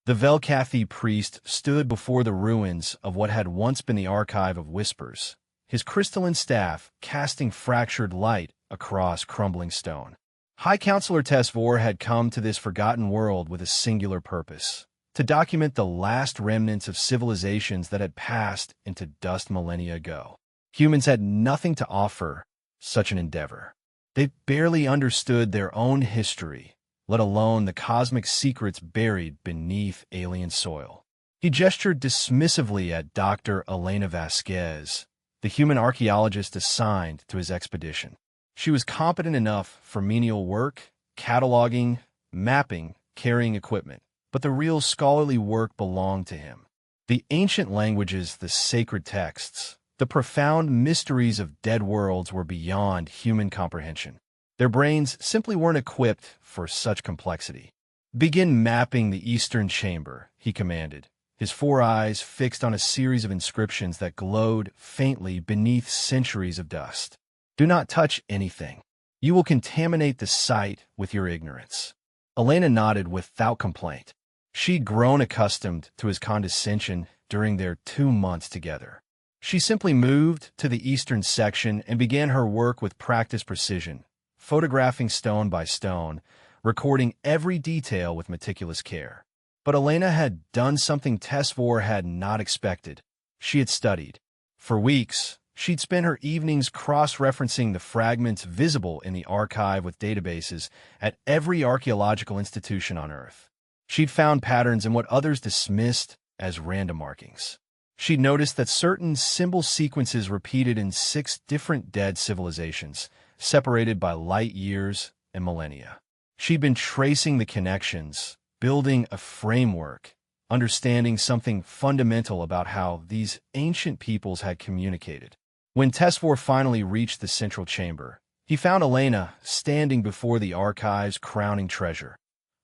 The Velcathi priest stood before the ruins of what had once been the Archive of Whispers, his crystalline staff casting fractured light across crumbling stone. High Counselor Tesvor had come to this forgotten world with a singular purpose: to document the last remnants of civilizations that had passed into dust millennia ago. Humans had nothing to offer such an endeavor. They barely understood their own history, let alone the cosmic secrets buried beneath alien soil. He gestured dismissively at Dr. Elena Vasquez, the human archaeologist assigned to his expedition. She was competent enough for menial work, cataloging, mapping, carrying equipment, but the real scholarly work belonged to him. The ancient languages, the sacred texts, the profound mysteries of dead worlds were beyond human comprehension. Their brains simply weren't equipped for such complexity. "Begin mapping the Eastern Chamber," he commanded, his four eyes fixed on a series of inscriptions that glowed faintly beneath centuries of dust. "Do not touch anything. You will contaminate the site with your ignorance." Elena nodded without complaint. She'd grown accustomed to his condescension during their 2 months together. She simply moved to the eastern section and began her work with practiced precision, photographing stone by stone, recording every detail with meticulous care. But Elena had done something Tesvor had not expected. She had studied. For weeks, she'd spent her evenings cross-referencing the fragments visible in the archive with databases at every archaeological institution on Earth. She'd found patterns in what others dismissed as random markings. She'd noticed that certain symbol sequences repeated in 6 different dead civilizations, separated by light years and millennia. She'd been tracing the connections, building a framework, understanding something fundamental about how these ancient peoples had communicated. When Tesvor finally reached the central chamber, he found Elena standing before the archive's crowning treasure,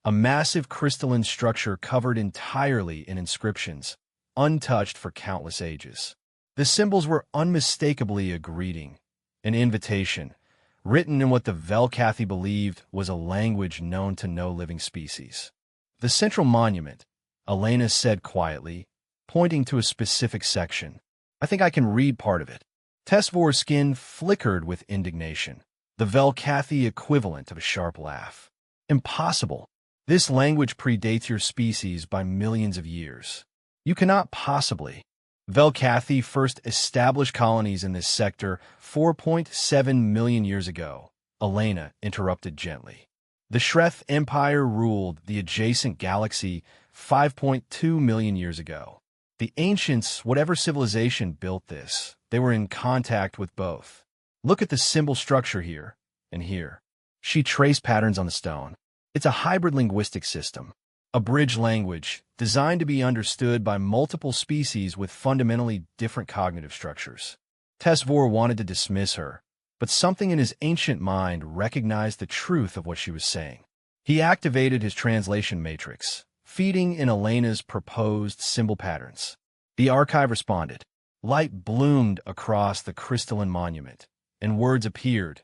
a massive crystalline structure covered entirely in inscriptions, untouched for countless ages. The symbols were unmistakably a greeting, an invitation, written in what the Velcathi believed was a language known to no living species. "The central monument," Elena said quietly, pointing to a specific section. "I think I can read part of it." Tesvor's skin flickered with indignation, the Velcathi equivalent of a sharp laugh. "Impossible. This language predates your species by millions of years. You cannot possibly." Velcathi first established colonies in this sector 4.7 million years ago, Elena interrupted gently. The Shreth Empire ruled the adjacent galaxy 5.2 million years ago. The ancients, whatever civilization built this, they were in contact with both. Look at the symbol structure here and here. She traced patterns on the stone. It's a hybrid linguistic system, a bridge language designed to be understood by multiple species with fundamentally different cognitive structures. Tesvor wanted to dismiss her, but something in his ancient mind recognized the truth of what she was saying. He activated his translation matrix, feeding in Elena's proposed symbol patterns. The archive responded. Light bloomed across the crystalline monument, and words appeared,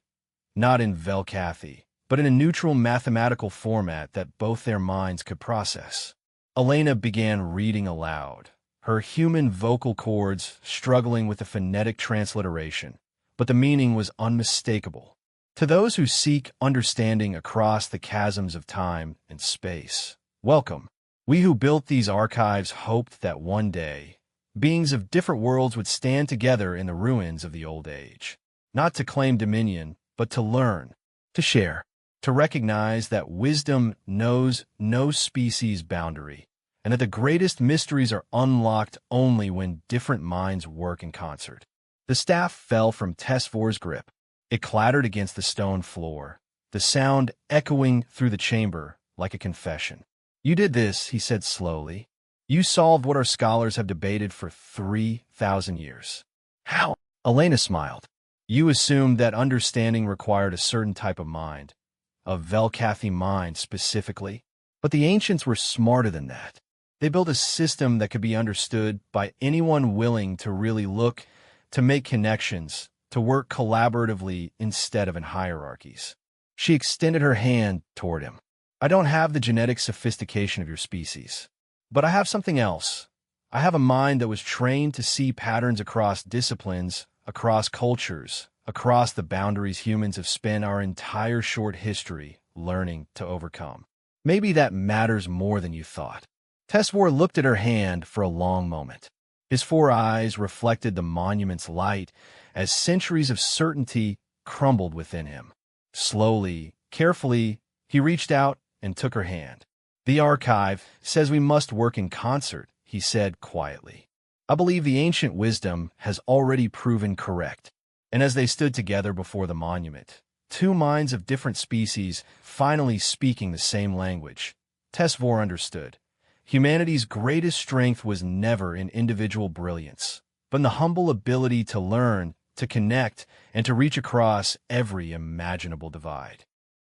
not in Velcathi, but in a neutral mathematical format that both their minds could process. Elena began reading aloud, her human vocal cords struggling with the phonetic transliteration, but the meaning was unmistakable. To those who seek understanding across the chasms of time and space, welcome. We who built these archives hoped that one day, beings of different worlds would stand together in the ruins of the old age, not to claim dominion, but to learn, to share, to recognize that wisdom knows no species boundary, and that the greatest mysteries are unlocked only when different minds work in concert. The staff fell from Tesvor's grip. It clattered against the stone floor, the sound echoing through the chamber like a confession. "You did this," he said slowly. "You solved what our scholars have debated for 3,000 years. How?" Elena smiled. "You assumed that understanding required a certain type of mind, a Velcathi mind specifically. But the ancients were smarter than that. They built a system that could be understood by anyone willing to really look, to make connections, to work collaboratively instead of in hierarchies." She extended her hand toward him. "I don't have the genetic sophistication of your species, But I have something else. I have a mind that was trained to see patterns across disciplines, across cultures, across the boundaries humans have spent our entire short history learning to overcome. Maybe that matters more than you thought. Tesvor looked at her hand for a long moment. His four eyes reflected the monument's light as centuries of certainty crumbled within him. Slowly, carefully, he reached out and took her hand. "The archive says we must work in concert," he said quietly. "I believe the ancient wisdom has already proven correct." And as they stood together before the monument, two minds of different species finally speaking the same language, Tesvor understood. Humanity's greatest strength was never in individual brilliance, but in the humble ability to learn, to connect, and to reach across every imaginable divide.